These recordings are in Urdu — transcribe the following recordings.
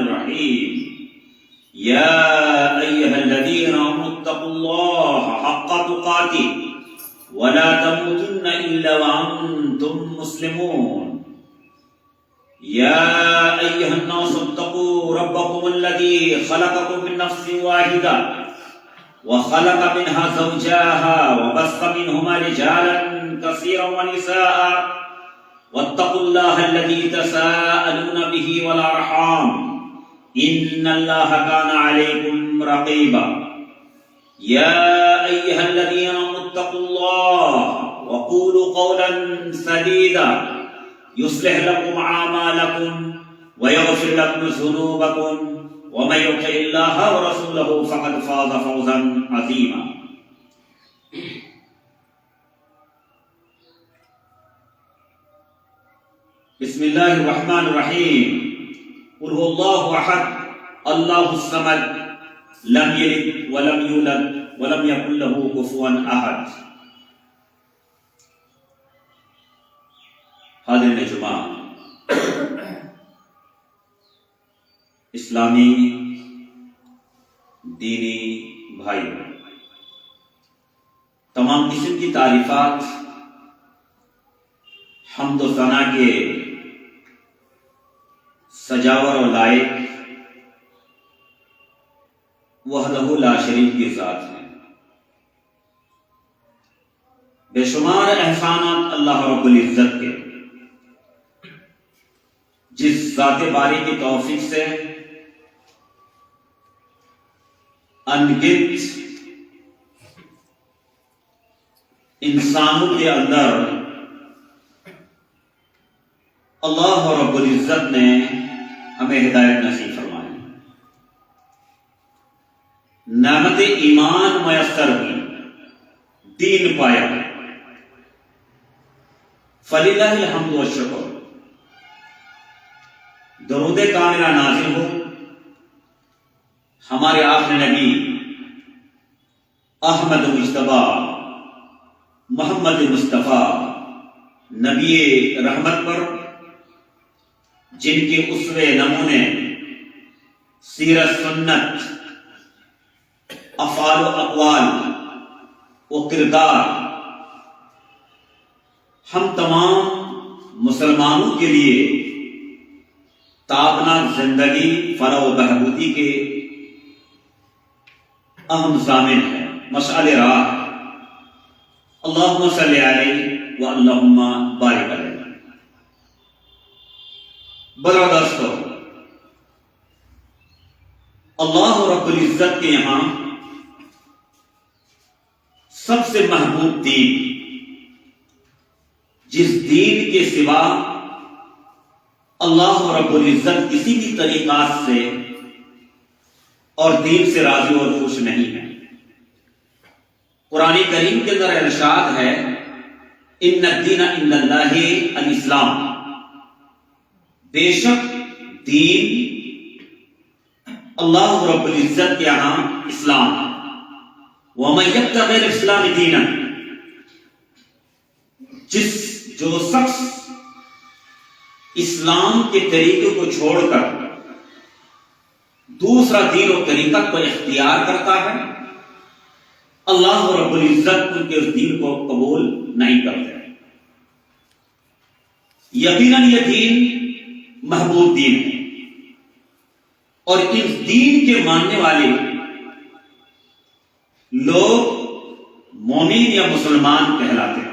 الرحيم يا أيها الذين آمنوا اتقوا الله حق تقاته ولا تموتن إلا وأنتم مسلمون يا أيها الناس اتقوا ربكم الذي خلقكم من نفس واحدة وخلق منها زوجها وبث منهما رجالا كثيرا ونساء واتقوا الله الذي تساءلون به والأرحام إن الله كان عليكم رقيبا يا أيها الذين آمنوا اتقوا الله وقولوا قولا سديدا يصلح لكم أعمالكم ويغفر لكم ذنوبكم ومن يطع الله ورسوله فقد فاز فوزا عظيما بسم الله الرحمن الرحيم قل هو الله أحد الله الصمد لم يلد ولم يولد ولم يكن له كفوا أحد. حاضرین جمعہ، اسلامی دینی بھائی، تمام قسم کی تعریفات حمد و ثنا کے سجاور و لائق وحدہ لا شریک کی ذات ہے. بے شمار احسانات اللہ رب العزت کے، جس ذات باری کی توفیق سے انگنت انسانوں کے اندر اللہ رب العزت نے ہمیں ہدایت نصیب فرمائی، نعمت ایمان میسر ہوئی، دین پایا، فللہ الحمد والشکر. درود کاملہ نازل ہو ہمارے آخری نبی احمد مجتبیٰ محمد مصطفیٰ نبی رحمت پر، جن کے اسوے نمونے، سیرت، سنت، افعال و اقوال و کردار ہم تمام مسلمانوں کے لیے تابناک زندگی، فلاح و بہبودی کے اہم ضامن ہے، مشعل راہ. اللہم صلی علیہ و اللہم بارک علیہ. برو دوستو، اللہ رب العزت کے یہاں سب سے محبوب دین، جس دین کے سوا اللہ رب العزت کسی بھی طریقات سے اور دین سے راضی اور خوش نہیں ہے. قرآن کریم کے اندر ارشاد ہے، ان الدین عند اللہ الاسلام، بے شک دین اللہ رب العزت کے یہاں اسلام. ومن یبتغ غیر الاسلام دینا، جو شخص اسلام کے طریقے کو چھوڑ کر دوسرا دین و طریقہ کو اختیار کرتا ہے، اللہ رب العزت ان کے اس دین کو قبول نہیں کرتے. یقیناً یہ دین محبوب دین ہے، اور اس دین کے ماننے والے لوگ مومن یا مسلمان کہلاتے ہیں.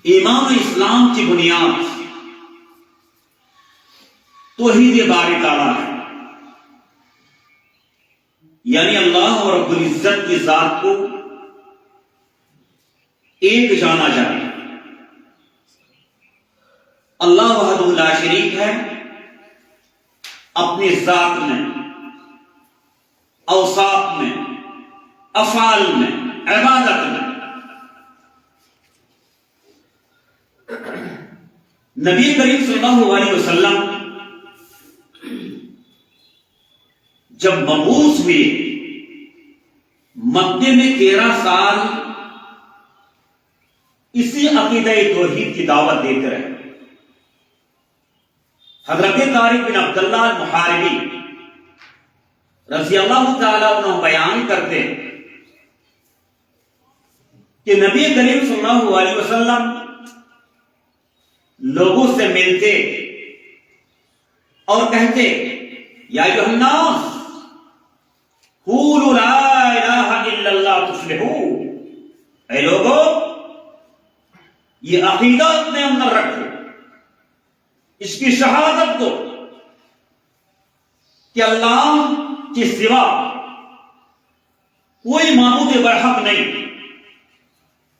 ایمان و اسلام کی بنیاد توحید باری تعالیٰ ہے، یعنی اللہ رب العزت کی ذات کو ایک جانا جائے. اللہ وحدہ لا شریک ہے اپنی ذات میں، اوصاف میں، افعال میں، عبادت میں. نبی کریم صلی اللہ علیہ وسلم جب مبعوث ہوئے، مکے میں 13 سال اسی عقیدہ توحید کی دعوت دیتے رہے. حضرت طارق بن عبداللہ المحاربی رضی اللہ تعالیٰ عنہ بیان کرتے کہ نبی کریم صلی اللہ علیہ وسلم لوگوں سے ملتے اور کہتے یا ایھا الناس قولوا لا الہ الا اللہ تفلحوا، اے لوگو یہ عقیدہ اپنے اندر رکھو، اس کی شہادت دو کہ اللہ کے سوا کوئی معبود برحق نہیں۔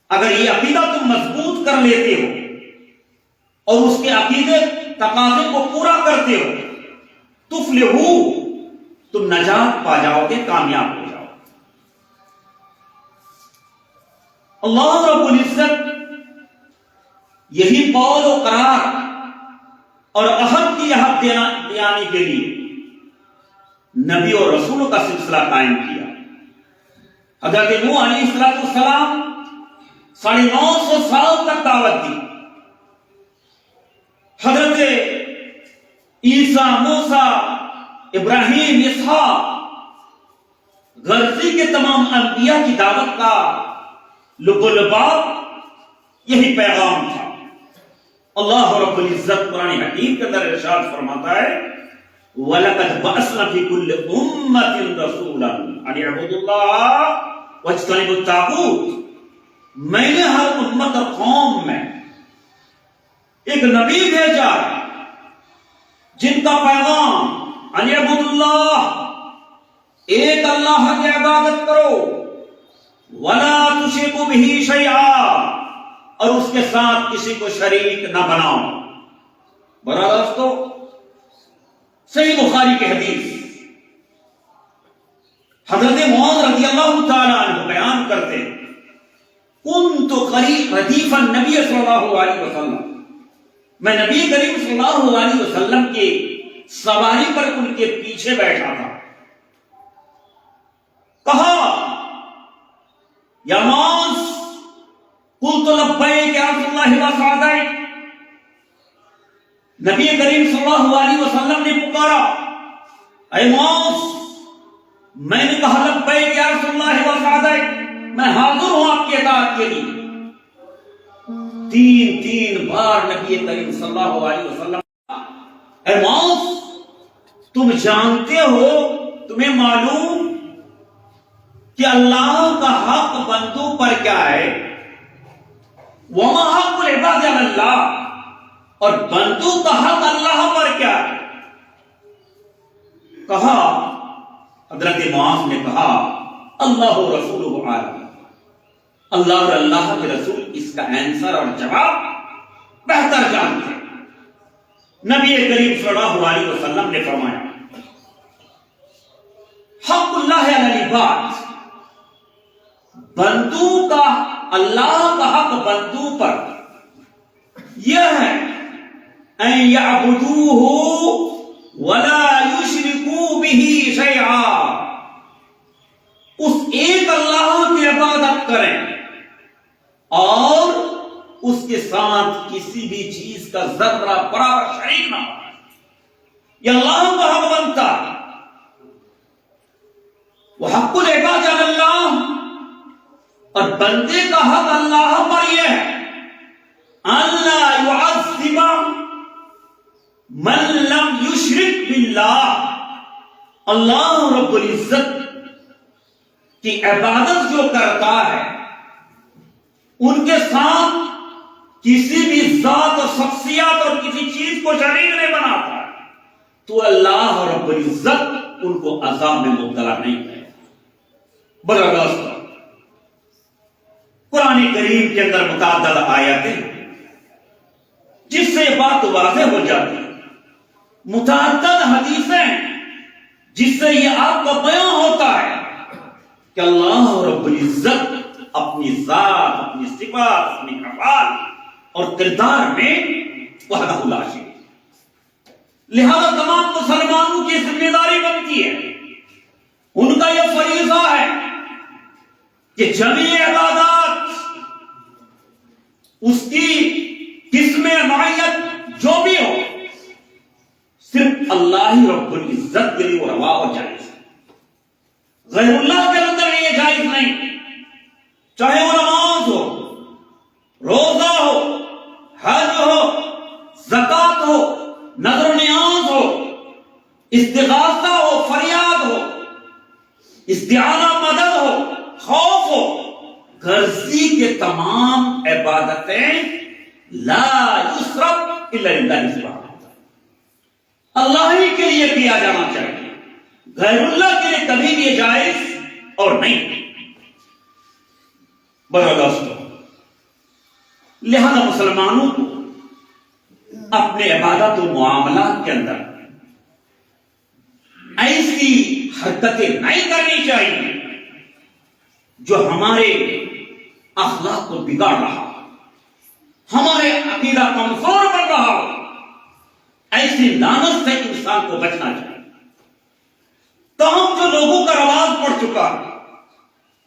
اگر یہ عقیدہ تم مضبوط کر لیتے ہو اور اس کے عقیدے تقاضے کو پورا کرتے ہو، تفلحو، تم نجات پا جاؤ گے، کامیاب ہو جاؤ۔ اللہ رب العزت یہی قول و قرار اور عہد کی عہد دینے کے لیے نبی اور رسولوں کا سلسلہ قائم کیا۔ حضرت نوح علیہ السلام 950 سال تک دعوت دی۔ حضرت عیسیٰ، موسیٰ، ابراہیم، اسحاق، غرضی کے تمام انبیاء کی دعوت کا لب و لباب یہی پیغام تھا۔ اللہ رب العزت قرآن حکیم کے اندر ارشاد فرماتا ہے وَلَقَدْ بَعَثْنَا فِي كُلِّ أُمَّةٍ رَسُولًا أَنِ اعْبُدُوا اللَّهَ وَاجْتَنِبُوا الطَّاغُوتَ، میں نے ہر امت اور قوم میں ایک نبی بھیجا جن کا پیغام ان اعبدوا اللہ، ایک اللہ کی عبادت کرو، ولا تشرکوا بہ شیئا، اور اس کے ساتھ کسی کو شریک نہ بناؤ۔ برا دوستو، صحیح بخاری کی حدیث حضرت معاذ رضی اللہ تعالی عنہ بیان کرتے کنت ردیف النبی صلی اللہ علیہ وسلم، میں نبی کریم صلی اللہ علیہ وسلم کے سواری پر ان کے پیچھے بیٹھا تھا۔ کہا یا معاذ، قلت لبیک یا رسول اللہ وسعدیک، نبی کریم صلی اللہ علیہ وسلم نے پکارا اے معاذ، میں نے کہا لبیک یا رسول اللہ وسعدیک، میں حاضر ہوں آپ کی اطاعت کے لیے۔ تین بار نبی کریم صلی اللہ علیہ وسلم اے معاذ، تم جانتے ہو، تمہیں معلوم کہ اللہ کا حق بندوں پر کیا ہے، وما حق العباد علی اللہ، اور بندوں کا حق اللہ پر کیا ہے۔ کہا حضرت معاذ نے کہا اللہ رسولہ عالم، اللہ اور اللہ کے رسول اس کا آنسر اور جواب بہتر جانتے ہیں۔ نبی کریم صلی اللہ علیہ وسلم نے فرمایا حق اللہ علی العباد، بندوں کا، اللہ کا حق بندوں پر یہ ہے ان یعبدوہ ولا یشرکوا بہ شیئا، اس ایک اللہ کی عبادت کریں اور اس کے ساتھ کسی بھی چیز کا ذرہ برابر شریک نہ ہو۔ یہ اللہ کا حق بنتا ہے۔ وہ حق العباد علی اللہ، اور بندے کا حق اللہ پر یہ ہے اللہ يعذب من لم یشرک باللہ، اللہ رب العزت کی عبادت جو کرتا ہے ان کے ساتھ کسی بھی ذات اور شخصیت اور کسی چیز کو شریک نہیں بناتا ہے تو اللہ رب العزت ان کو عذاب میں مبتلا نہیں کرے۔ برادر، قرآن کریم کے اندر متعدد آیاتیں جس سے بات واضح ہو جاتی ہے، متعدد حدیثیں جس سے یہ آپ کو بیان ہوتا ہے کہ اللہ رب العزت اپنی ذات، اپنی صفات، اپنی افعال اور کردار میں وحدہ لا شریک، لہذا تمام مسلمانوں کی ذمہ داری بنتی ہے، ان کا یہ فریضہ ہے کہ جمیع عبادات، اس کی قسم نوعیت جو بھی ہو، اللہ رب العزت کے لیے وہ روا اور جائز ہے. غیر اللہ کے اندر یہ جائز نہیں. چاہے وہ نماز ہو، روزہ ہو، حج ہو، زکات ہو، نذر و نیاز ہو، استغاثہ ہو، فریاد ہو، استعانہ مدد ہو، خوف ہو، غرضی کے تمام عبادتیں لا یصرف الا للہ سبحانہ اللہ ہی کے لیے کیا جانا چاہیے. غیر اللہ کے لیے کبھی بھی جائز اور نہیں. برا دوستو، لہذا مسلمانوں کو اپنے عبادت و معاملات کے اندر ایسی حرکتیں نہیں کرنی چاہیے جو ہمارے اخلاق کو بگاڑ رہا، ہمارے عقیدہ کمزور بن رہا. ایسی لعنت سے انسان کو بچنا چاہیے. تاہم جو لوگوں کا رواج پڑ چکا ہے،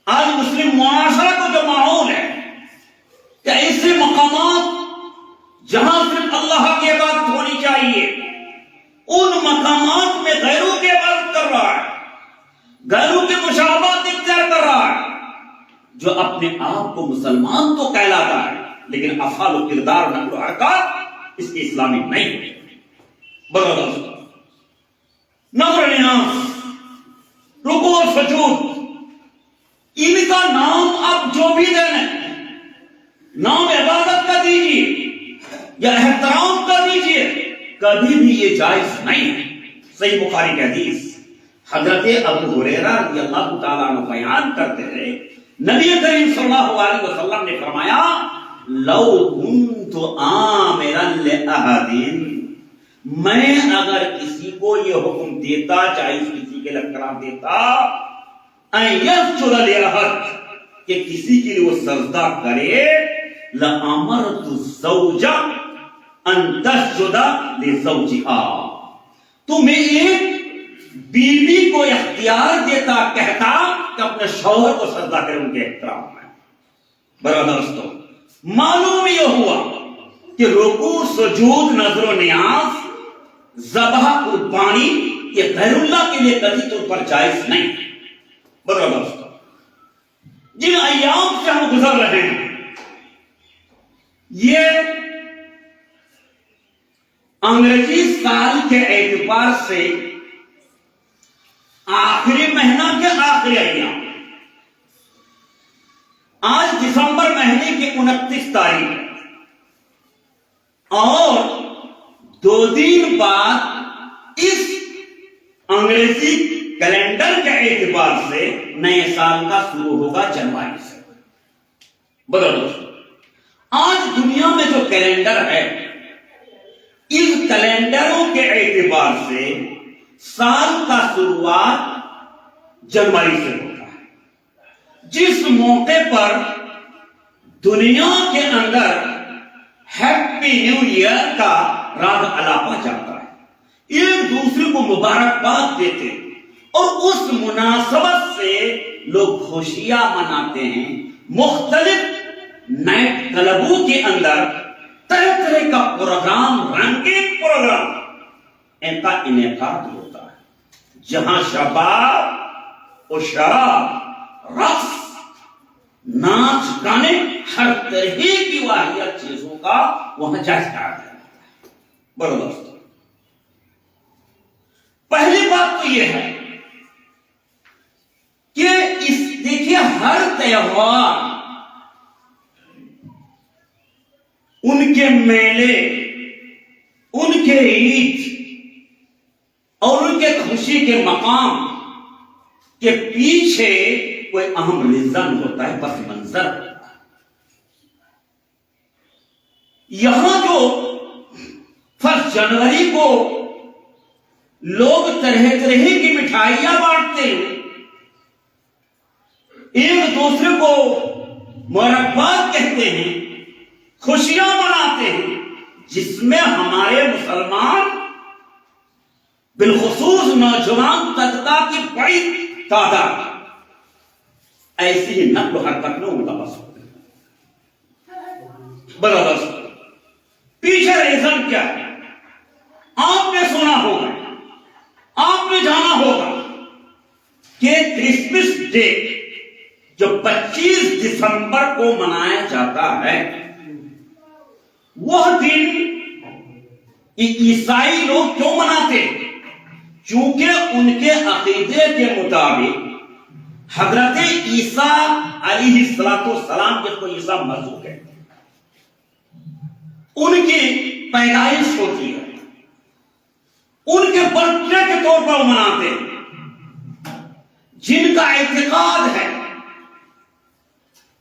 آج مسلم معاشرہ کا جو ماحول ہے کہ ایسے مقامات جہاں صرف اللہ کی عبادت ہونی چاہیے، ان مقامات میں غیروں کی عبادت کر رہا ہے، غیروں کی مشابہت اختیار کر رہا ہے. جو اپنے آپ کو مسلمان تو کہلاتا ہے لیکن افعال و کردار نقل و حرکات اس کی اسلامی نہیں ہے. نظر نیاز، رکوع اور سجود، ان کا نام آپ جو بھی دینے، نام عبادت کا دیجیے یا احترام کا دیجیے، کبھی بھی یہ جائز نہیں ہے. صحیح بخاری کی حدیث حضرت ابو ہریرہ رضی اللہ تعالیٰ عنہ بیان کرتے ہیں، نبی کریم صلی اللہ علیہ وسلم نے فرمایا لو كنت آمرا لأحد، میں اگر کسی کو یہ حکم دیتا، چاہے کسی کے لیے قرار دیتا، ان یسجد لأحد، کہ کسی کے لیے وہ سجدہ کرے، لأمرت الزوج ان تسجد لزوجها، تو میں ایک بیوی کو اختیار دیتا، کہتا کہ اپنے شوہر کو سجدہ کرے ان کے احترام میں. برادرستو، معلوم یہ ہوا کہ رکوع، سجود، نذر و نیاز، ذبح، قربانی یہ غیر اللہ کے لیے کبھی طور پر جائز نہیں. برادرستو، جن ایام سے ہم گزر رہے ہیں، یہ انگریزی سال کے اعتبار سے آخری مہینہ کے آخری ایام. آج دسمبر مہینے کی 29 تاریخ ہے اور 2 دن بعد اس انگریزی کیلنڈر کے اعتبار سے نئے سال کا شروع ہوگا جنوری سے. بدلو، آج دنیا میں جو کیلنڈر ہے، اس کیلنڈروں کے اعتبار سے سال کا شروعات جنوری سے ہوتا ہے، جس موقع پر دنیا کے اندر ہیپی نیو ایئر کا راگ الاپا جاتا ہے، ایک دوسرے کو مبارکباد دیتے اور اس مناسبت سے لوگ خوشیاں مناتے ہیں. مختلف نائٹ کلبوں کے اندر طرح طرح کا پروگرام، رنگین پروگرام ان کا انعقاد ہوتا ہے، جہاں شباب و شراب، رقص، ناچ گانے، ہر طرح کی واحد چیزوں کا وہاں جائز قرار دیا جاتا ہے. بڑے دوستو، پہلی بات تو یہ ہے کہ دیکھیے ہر تہوار، ان کے میلے، ان کے عید اور ان کے خوشی کے مقام کے پیچھے کوئی اہم ریزن ہوتا ہے، پس منظر ہوتا ہے. یہاں جو 1 جنوری کو لوگ طرح طرح کی مٹھائیاں بانٹتے ہیں، ایک دوسرے کو مبارکباد کہتے ہیں، خوشیاں مناتے ہیں، جس میں ہمارے مسلمان بالخصوص نوجوان طبقہ کی بڑی تعداد ایسی ہی نقل و حرکت میں ملوث ہوتے ہیں. برادر، پیچھے ریزن کیا ہے؟ آپ نے سنا ہوگا کہ کرسمس ڈے جو 25 دسمبر کو منایا جاتا ہے، وہ دن عیسائی لوگ کیوں مناتے؟ چونکہ ان کے عقیدے کے مطابق حضرت عیسیٰ علیہ السلام، جس کو عیسیٰ مسیح کہتے ہیں، ان کی پیدائش ہوتی ہے، ان کے برتھ ڈے کے طور پر وہ مناتے ہیں، جن کا اعتقاد ہے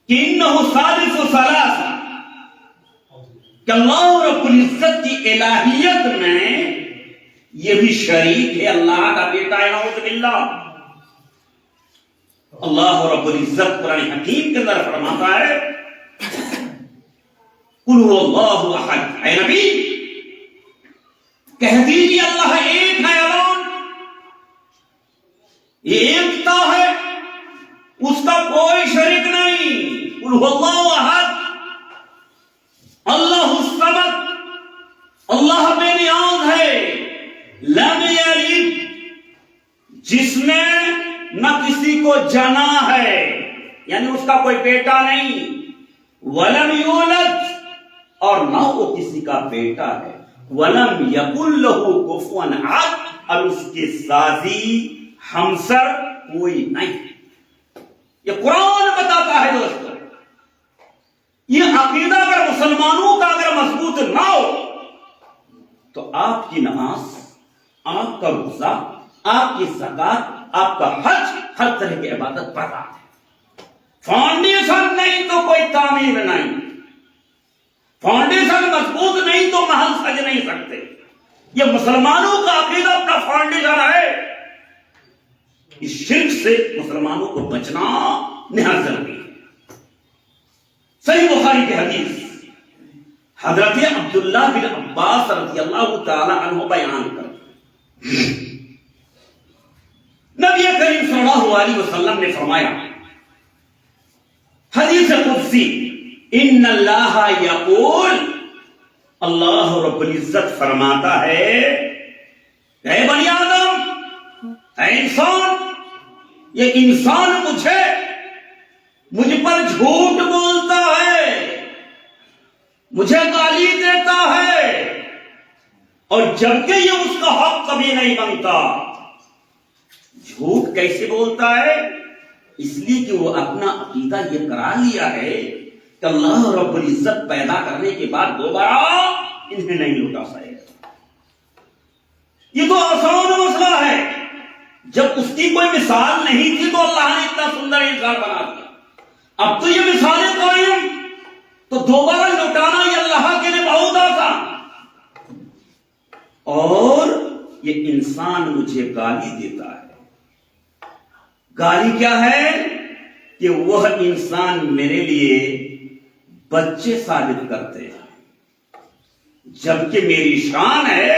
کہ انہ ثالث ثلاثہ، کہ اللہ رب العزت کی الہیت میں یہ بھی شریک ہے، اللہ کا بیٹا ہے، نعوذ باللہ۔ اللہ رب العزت قرآن حکیم کے اندر فرماتا ہے قل هو اللہ احد، اے نبی کہہ دیجیے اللہ ایک ہے، الون، یہ ایکتا ہے، اس کا کوئی شریک نہیں۔ قل هو اللہ احد، اللہ الصمد، اللہ بے نیاز ہے، لم یلد، جس نے نہ کسی کو جنا ہے، یعنی اس کا کوئی بیٹا نہیں، ولم یولد، اور نہ وہ کسی کا بیٹا ہے، ولم یکن لہ کفوا احد، اور اس کے سازی ہمسر کوئی نہیں۔ یہ قرآن بتاتا ہے دوستو۔ یہ عقیدہ اگر مسلمانوں کا اگر مضبوط نہ ہو تو آپ کی نماز، آپ کا روزہ، آپ کی زکات، آپ کا حج، ہر طرح کی عبادت برباد ہے۔ فاؤنڈیشن نہیں تو کوئی تعمیر نہیں، فاؤنڈیشن مضبوط نہیں تو محل سج نہیں سکتے۔ یہ مسلمانوں کا عقیدہ اپنا فاؤنڈیشن ہے۔ اس شرک سے مسلمانوں کو بچنا نہایت ضروری ہے۔ صحیح بخاری کی حدیث حضرت عبداللہ بن عباس رضی اللہ تعالی عنہ بیان کرتے ہیں، نبی کریم صلی اللہ علیہ وسلم نے فرمایا، حدیث قدسی، ان اللہ یقول، اللہ رب العزت فرماتا ہے، اے بنی آدم، اے انسان، یہ انسان مجھ پر جھوٹ بولتا ہے، مجھے گالی دیتا ہے، اور جبکہ یہ اس کا حق کبھی نہیں بنتا۔ جھوٹ کیسے بولتا ہے؟ اس لیے کہ وہ اپنا عقیدہ یہ قرار لیا ہے کہ اللہ رب العزت پیدا کرنے کے بعد دوبارہ انہیں نہیں لوٹا سکے گا۔ یہ تو آسان مسئلہ ہے، جب اس کی کوئی مثال نہیں تھی تو اللہ نے اتنا سندر انسان بنا دیا، اب تو یہ مثالیں قائم، تو دوبارہ لوٹانا یہ اللہ کے لیے بہت آسان۔ اور یہ انسان مجھے گالی دیتا ہے، گالی کیا ہے؟ کہ وہ انسان میرے لیے بچے ثابت کرتے ہیں، جبکہ میری شان ہے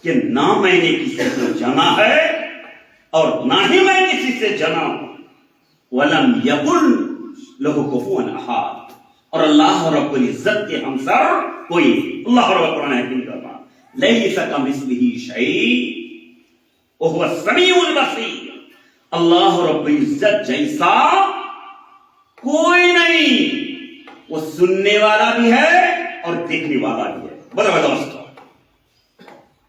کہ نہ میں نے کسی کو جنا ہے اور نہ ہی میں کسی سے جنا ہوں۔ وَلَمْ يَكُنْ لَهُ كُفُوًا أَحَدٌ، اور اللہ رب العزت کے ہمسر کوئی نہیں۔ اللہ رب قرآن حکیم کرنا، لَيْسَ كَمِثْلِهِ شَيْءٌ وَهُوَ السَّمِيعُ الْبَصِيرُ، اللہ رب العزت جیسا کوئی نہیں، وہ سننے والا بھی ہے اور دیکھنے والا بھی ہے۔ بڑا دوستو،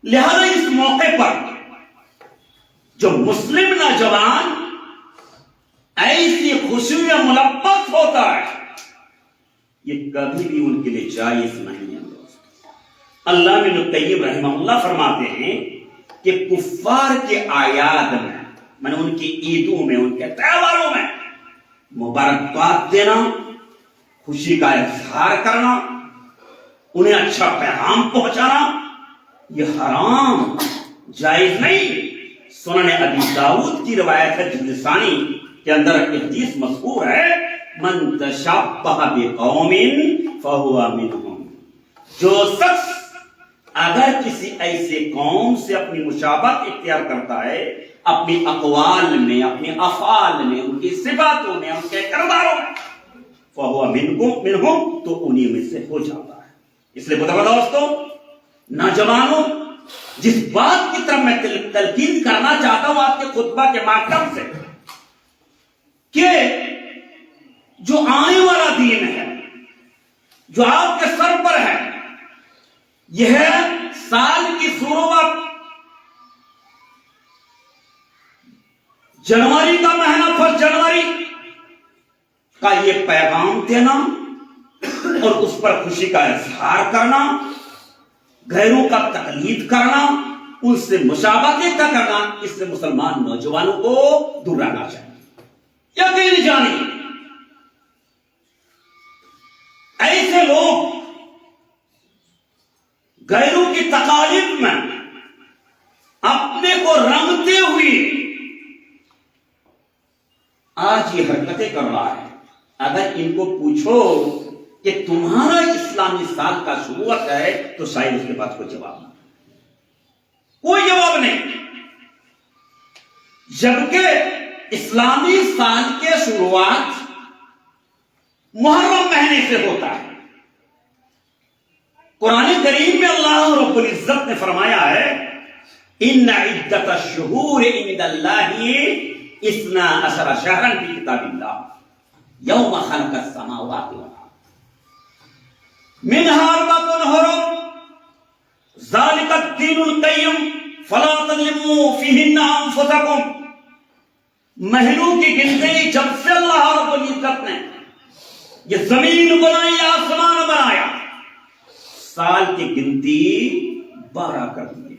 لہذا اس موقع پر جو مسلم نوجوان ایسی خوشی میں ملبس ہوتا ہے، یہ کبھی بھی ان کے لیے جائز نہیں ہے۔ اللہ ابن القیم رحمہ اللہ فرماتے ہیں کہ کفار کے اعیاد میں ان کی عیدوں میں، ان کے تہواروں میں مبارکباد دینا، خوشی کا اظہار کرنا، انہیں اچھا پیغام پہنچانا، یہ حرام، جائز نہیں۔ سنن ابی داؤد کی روایت ہے جلد ثانی کے اندر ایک حدیث مذکور ہے، من تشبہ بقوم فہو منہم، جو شخص اگر کسی ایسے قوم سے اپنی مشابہت اختیار کرتا ہے، اپنی اقوال میں، اپنے افعال میں، ان کی صفاتوں میں، ان کے کرداروں میں، فہو منہم، تو انہی میں سے ہو جاتا ہے۔ اس لیے بتا دوستو، نوجوانوں، جس بات کی طرف میں تلقین کرنا چاہتا ہوں آپ کے خطبہ کے مادھیم سے کہ جو آنے والا دین ہے، جو آپ کے سر پر ہے، یہ ہے سال کی شروعات جنوری کا مہینہ، 1 جنوری کا یہ پیغام دینا اور اس پر خوشی کا اظہار کرنا، غیروں کا تقلید کرنا، ان سے مشابہت کرنا، اس سے مسلمان نوجوانوں کو دور رہنا چاہیے۔ یقین جانیے ایسے لوگ غیروں کی تقالید میں اپنے کو رنگتے ہوئے آج یہ حرکتیں کر رہا ہے، اگر ان کو پوچھو کہ تمہارا اسلامی سال کا شروعات ہے تو شاید اس کے پاس کوئی جواب نہیں، کوئی جواب نہیں۔ جبکہ اسلامی سال کے شروعات محرم مہینے سے ہوتا ہے۔ قرآن کریم میں اللہ رب العزت نے فرمایا ہے ان عدت الشہور عند اللہ 12 شہرا فی کتاب اللہ یوم خلق السماوات والارض منها 4 حرم ذلك الدین القیم فلا تظلموا فیہن انفسکم۔ مہینوں کی گنتی جب سے اللہ رب العزت نے یہ زمین بنائی، آسمان بنایا، سال کی گنتی 12 کر دی،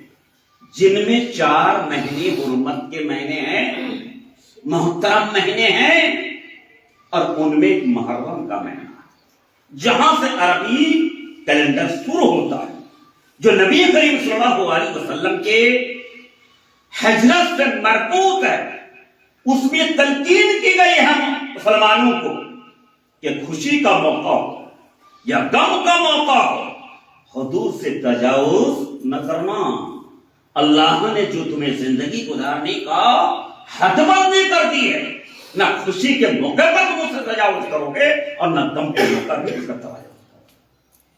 جن میں 4 مہینے حرمت کے مہینے ہیں، محترم مہینے ہیں، اور ان میں محرم کا مہینہ جہاں سے عربی کیلنڈر شروع ہوتا ہے، جو نبی کریم صلی اللہ علیہ وسلم کے ہجرت سے مربوط ہے۔ اس میں تلقین کی گئی ہے مسلمانوں کو کہ خوشی کا موقع ہو یا غم کا موقع ہو، حدود سے تجاوز نہ کرنا۔ اللہ نے جو تمہیں زندگی گزارنے کا حد بندی کر دی ہے، نہ خوشی کے موقع پر تم اس سے تجاوز کرو گے اور نہ غم کے موقع پر اس کا تجاوز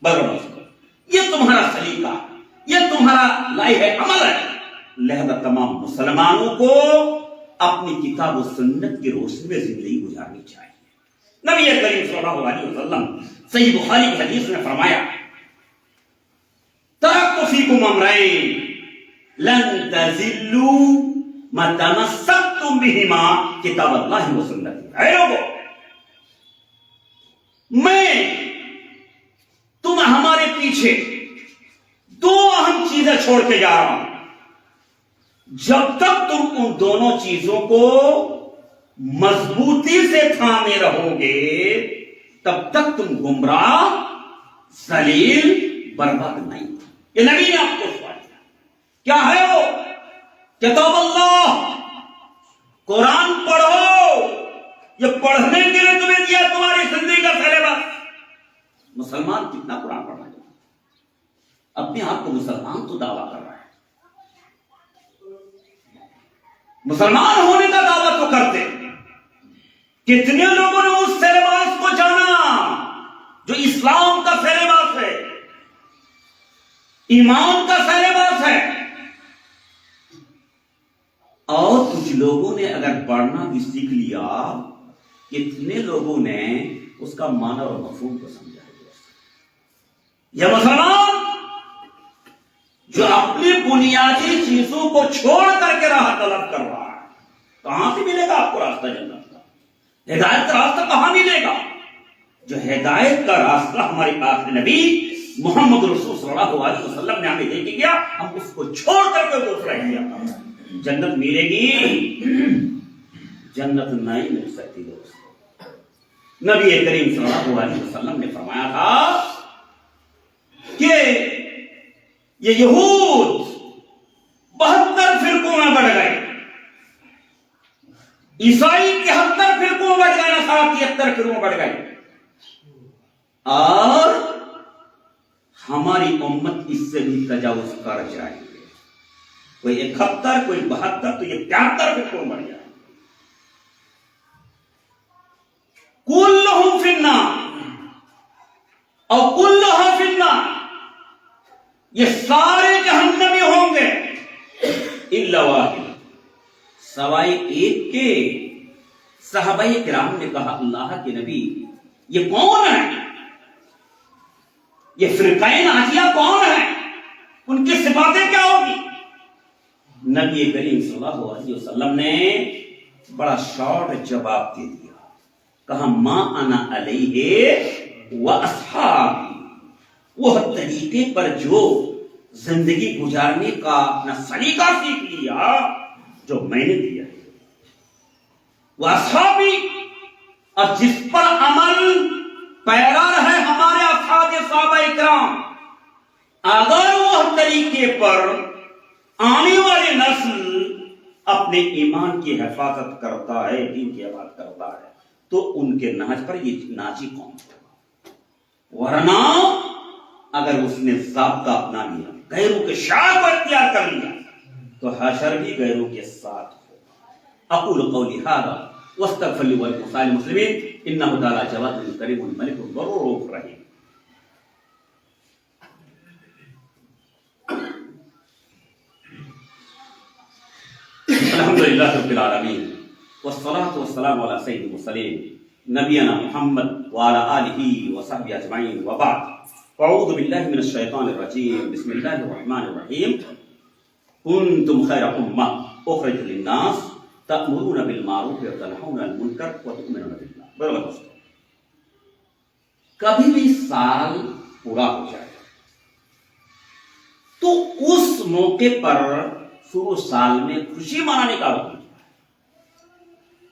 کرو گے۔ یہ تمہارا سلیقہ، یہ تمہارا لائحہ عمل ہے، لہذا تمام مسلمانوں کو اپنی کتاب و سنت کی روشنی میں زندگی گزارنی چاہیے۔ نبی کریم صلی اللہ علیہ وسلم صحیح بخاری کی حدیث میں فرمایا ترکت فیکم امرین لن تضلوا ما تمسکتم بہما کتاب اللہ و سنتی۔ اے لوگو، میں تم ہمارے پیچھے 2 اہم چیزیں چھوڑ کے جا رہا ہوں، جب تک تم ان دونوں چیزوں کو مضبوطی سے تھامے رہو گے تب تک تم گمراہ، ذلیل، برباد نہیں۔ یہ نبی نے آپ کو سوال کیا ہے؟ وہ کتاب اللہ، قرآن پڑھو۔ یہ پڑھنے کے لیے تمہیں دیا تمہاری زندگی کا سلیبس۔ مسلمان کتنا قرآن پڑھنا چاہتا ہے؟ اپنے آپ کو مسلمان تو دعویٰ کر رہا ہے، مسلمان ہونے کا دعویٰ تو کرتے، کتنے لوگوں نے اس سلیبس کو جانا جو اسلام کا سلیبس ہے، ایمان کا سلیبس ہے، اور کچھ لوگوں نے اگر پڑھنا بھی سیکھ لیا، کتنے لوگوں نے اس کا معنی اور مفہوم کو سمجھا۔ یہ مسلمان جو اپنی بنیادی چیزوں کو چھوڑ کر کے راہ طلب کر رہا ہے، کہاں سے ملے گا آپ کو راستہ جنت کا؟ ہدایت کا راستہ کہاں ملے گا؟ جو ہدایت کا راستہ ہمارے پاس نبی محمد رسول صلی اللہ علیہ وسلم نے ہمیں دے کے گیا، ہم اس کو چھوڑ کر کے دوسرا کیا۔ جنت ملے گی؟ جنت نہیں مل سکتی دوست۔ نبی کریم صلی اللہ علیہ وسلم نے فرمایا تھا کہ یہ یہود 72 فرقوں میں بڑھ گئے، عیسائی 73 فرقوں میں بڑھ گئے، نصارہ 73 فرقوں میں بڑھ گئے، اور ہماری امت اس سے بھی تجاوز کر جائے گی۔ کوئی 71، کوئی 72، تو یہ 73 فرقوں میں بڑھ جائے۔ کلہم فی النار اور کلہا فی النار، یہ سارے جہنمی ہوں گے سوائے ایک کے صحابہ کرام نے کہا اللہ کے نبی یہ کون ہے؟ یہ فرقہ ناجیہ کون ہے؟ ان کی صفاتیں کیا ہوگی؟ نبی کریم صلی اللہ علیہ وسلم نے بڑا شارٹ جواب دے دیا، کہا ما انا علیہ و اصحابی، وہ طریقے پر جو زندگی گزارنے کا اپنا سلیقہ سیکھ لیا جو میں نے دیا ہے، وہ اصحابی، اور جس پر عمل پیرا رہے ہمارے اصحاب صحابہ اکرام، اگر وہ طریقے پر آنے والی نسل اپنے ایمان کی حفاظت کرتا ہے، دین کی حفاظت کرتا ہے، تو ان کے نہج پر یہ ناجی قوم ہوگا۔ ورنہ اگر اس نے ضابطہ اپنا لیا، غیروں کے شاہ کو اختیار کر لیا، تو حشر بھی غیروں کے ساتھ ہوگا۔ اقول قولی ھذا واستغفر لی ولکم سائر المسلمین انہ تعالی جواد کریم ملک رؤوف رحیم۔ الحمدللہ رب العالمین والصلاة والسلام علی سید المرسلین نبینا محمد وعلی آلہ وصحبہ اجمعین وبعد، اعوذ باللہ من الشیطان الرجیم، بسم اللہ الرحمن الرحیم۔ کنتم خیر امہ اخرجت للناس تأمرون بالمعروف وتنہون عن المنکر وتؤمنون باللہ۔ برابر دوستو، کبھی بھی سال پورا ہو جائے تو اس موقع پر شروع سال میں خوشی منانے کا حکم۔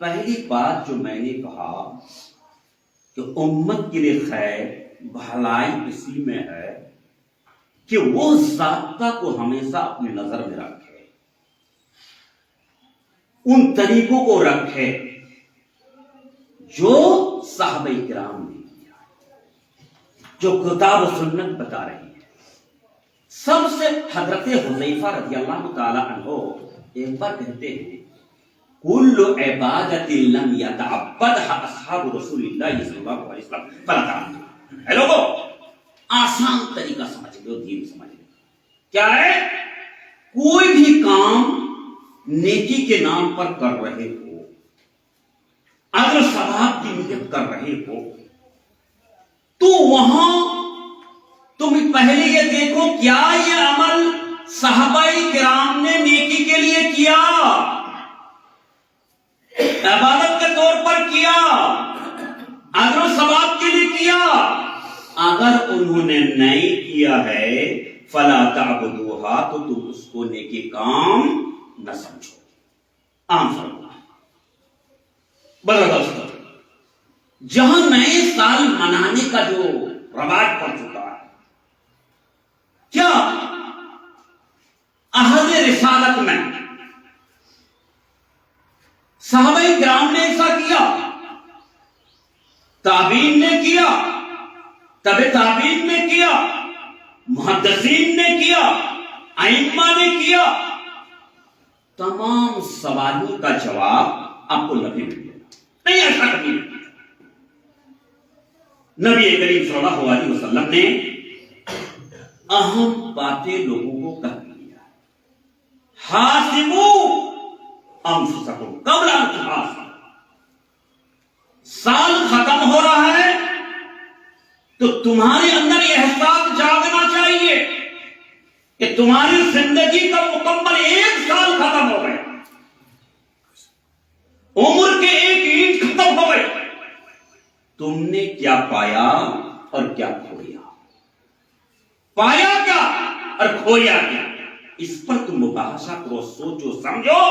پہلی بات جو میں نے کہا کہ امت کے لیے خیر بھلائی اسی میں ہے کہ وہ ضابطہ کو ہمیشہ اپنی نظر میں رکھے، ان طریقوں کو رکھے جو صحابہ کرام نے کیا، جو کتاب و سنت بتا رہی ہے۔ سب سے حضرت حذیفہ رضی اللہ تعالی عنہ ایک بار کہتے ہیں کل عبادت لم یتعبدها اصحاب رسول اللہ صلی اللہ علیہ وسلم فلا تعبدوا۔ اے لوگو، آسان طریقہ سمجھ لو، دین سمجھ لو، کیا ہے؟ کوئی بھی کام نیکی کے نام پر کر رہے ہو، اگر ثواب کی نیت کر رہے ہو، تو وہاں تم پہلے یہ دیکھو کیا یہ عمل صحابہ کرام نے نیکی کے لیے کیا، عبادت کے طور پر کیا، اجر و ثواب کے لیے کیا۔ اگر انہوں نے نہیں کیا ہے فلا تعبدوها، تو تم اس کو نیکی کام نہ سمجھو۔ عام فرما دوستو، جہاں نئے سال منانے کا جو رواج پڑ چکا ہے، کیا عہد رسالت میں صحابہ کرام نے ایسا کیا؟ تابعین نے کیا، تبع تابعین نے کیا، محدثین نے کیا، ائمہ نے کیا؟ تمام سوالوں کا جواب آپ کو نبی نے دیا، نہیں ایسا کبھی نہیں۔ نبی کریم صلی اللہ علیہ وسلم نے اہم باتیں لوگوں کو کہہ دیا، حاسبوا انفسکم قبل ان تحاسبوا۔ سال ختم ہو رہا ہے تو تمہارے اندر یہ احساس جاگنا چاہیے کہ تمہاری زندگی کا مکمل 1 سال ختم ہو گیا، عمر کے 1 اینٹ ختم ہو گئے، تم نے کیا پایا اور کیا کھویا، پایا کیا اور کھویا کیا، اس پر تم مباحثہ کرو، سوچو سمجھو۔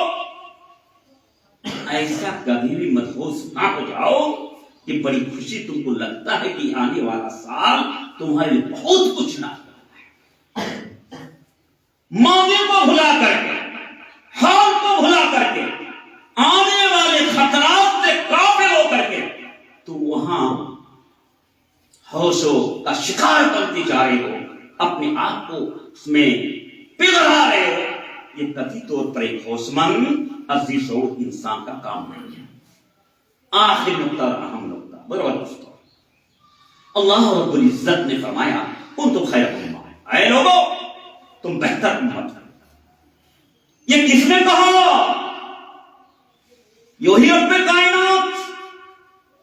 ایسا کبھی بھی مدہوش نہ ہو جاؤ کہ بڑی خوشی تم کو لگتا ہے کہ آنے والا سال تمہارے لیے بہت کچھ نہ ہے۔ ماضی کو بھلا کر کے، حال کو بھلا کر کے، آنے والے خطرات سے غافل ہو کر کے تم وہاں ہوشوں کا شکار بنتے جا رہے ہو، اپنے آپ کو اس میں پگھلا رہے ہو، یہ کتھی طور پر ایک ہوش مند عزیز شعور انسان کا کام نہیں ہے۔ آخر نقطہ اور اہم نقطہ، برابر دوستو، اللہ رب العزت نے فرمایا کنتم خیر امہ، اے لوگو تم بہتر امت ہو۔ یہ کس نے کہا؟ یہی رب کائنات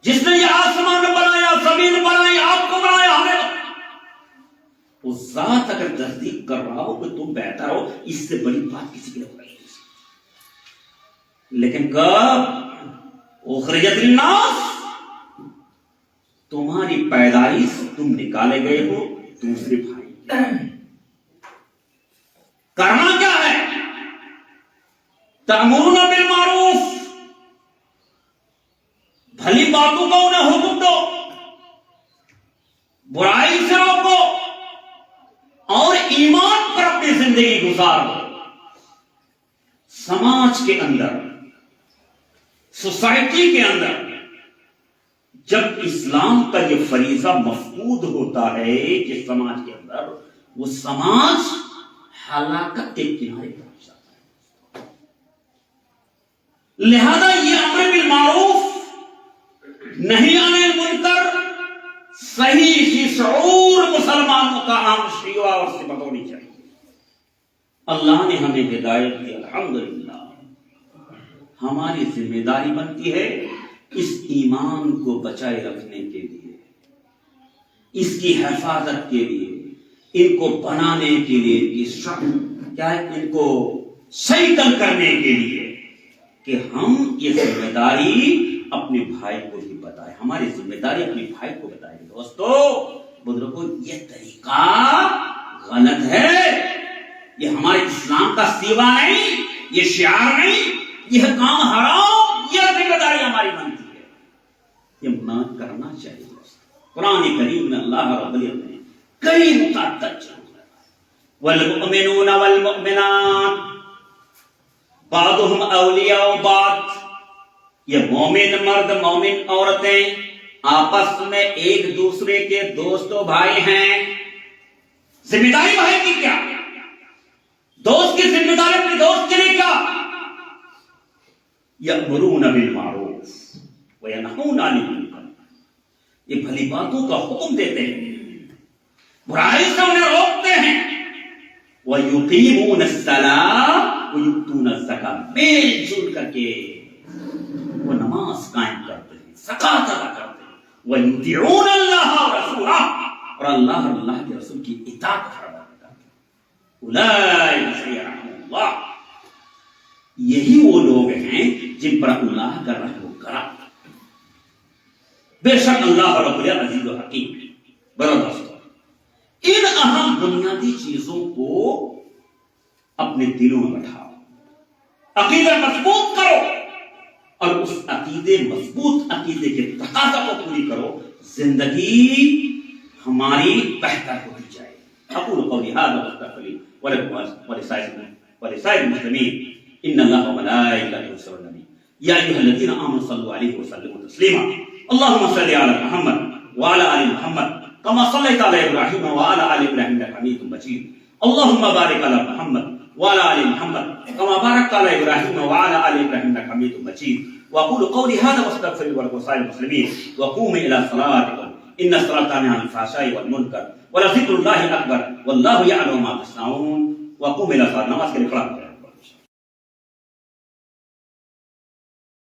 جس نے یہ آسمان بنایا، زمین بنائی، آپ کو بنایا، ہمیں، وہ ذات اگر تصدیق کر رہا ہو کہ تم بہتر ہو، اس سے بڑی بات کسی کے لیے نہیں ہو سکتی۔ لیکن کب اخرجت للناس، تمہاری پیدائش تم نکالے گئے ہو دوسرے بھائی، کرنا کیا ہے؟ تأمرون بالمعروف، بھلی باتوں کا انہیں حکم دو، برائی سے روکو، اور ایمان پر اپنی زندگی گزار دو۔ سماج کے اندر، سوسائٹی کے اندر جب اسلام کا یہ فریضہ مفقود ہوتا ہے کہ سماج کے اندر، وہ سماج ہلاکت کے کنارے پہنچ جاتا ہے۔ لہذا یہ امر بالمعروف نہیں عن المنکر صحیح سی شعور مسلمانوں کا عام شیوا اور صفت ہونی چاہیے۔ اللہ نے ہمیں ہدایت دی، الحمدللہ۔ ہماری ذمہ داری بنتی ہے اس ایمان کو بچائے رکھنے کے لیے، اس کی حفاظت کے لیے، ان کو بنانے کے لیے، ان کو صحیح کرنے کے لیے، کہ ہم یہ ذمہ داری اپنے بھائی کو ہی بتائیں، ہماری ذمہ داری اپنے بھائی کو بتائیں۔ دوستو، بزرگوں، یہ طریقہ غلط ہے، یہ ہمارے اسلام کا سیوا نہیں، یہ شعار نہیں، یہ کام حرام، یہ ذمہ داری ہماری بنتی ہے، یہ نہ کرنا چاہیے۔ قرآن کریم میں اللہ رب العزت نے کئی متعدد جگہوں والمؤمنون والمؤمنات بعضهم اولیاء بعض، یہ مومن مرد مومن عورتیں آپس میں ایک دوسرے کے دوست و بھائی ہیں۔ ذمہ داری بھائی کی کیا؟ دوست کی ذمہ داری اپنے دوست کے لیے کیا؟ یأمرون بالمعروف وینہون عن المنکر، یہ بھلی باتوں کا حکم دیتے ہیں، برائی سے انہیں روکتے ہیں۔ وَيُقِيمُونَ الصَّلَاةَ وَيُؤْتُونَ الزَّكَاةَ، مل جل کر کے وہ نماز قائم کرتے ہیں، زکات ادا کرتے ہیں۔ وَيُطِيعُونَ اللَّهَ وَرَسُولَهُ، اور اللہ اور اللہ کے رسول کی اطاعت فرما کرتے ہیں۔ أُولَٰئِكَ سَيَرْحَمُهُمُ اللَّهُ، یہی وہ لوگ ہیں جن پر اللہ کا رحم و کرم۔ بے شک اللہ رب العزت عزیز و حکیم۔ برو دوستو، ان اہم بنیادی چیزوں کو اپنے دلوں میں بٹھاؤ، عقیدہ مضبوط کرو، اور اس مضبوط عقیدے کے تقاضا کو پوری کرو، زندگی ہماری بہتر ہوتی جائے۔ اقول قولی ھذا واستغفر لي ولكم ولسائر المسلمين ان الله وملائكته يصلون على النبي يا ايها الذين امنوا صلوا عليه وسلموا تسليما اللهم صل على محمد وعلى ال محمد كما صليت على ابراهيم وعلى ال ابراهيم انك حميد مجيد اللهم بارك على محمد وعلى ال محمد كما باركت على ابراهيم وعلى ال ابراهيم انك حميد مجيد واقول قولي هذا واستغفر لي ولكم ولسائر المسلمين وقوموا الى صلاتكم ان الصلاه تنهى عن الفحشاء والمنكر ولذكر الله اكبر والله يعلم ما تصنعون وقوموا الى صلاه نماز کے لیے کھڑا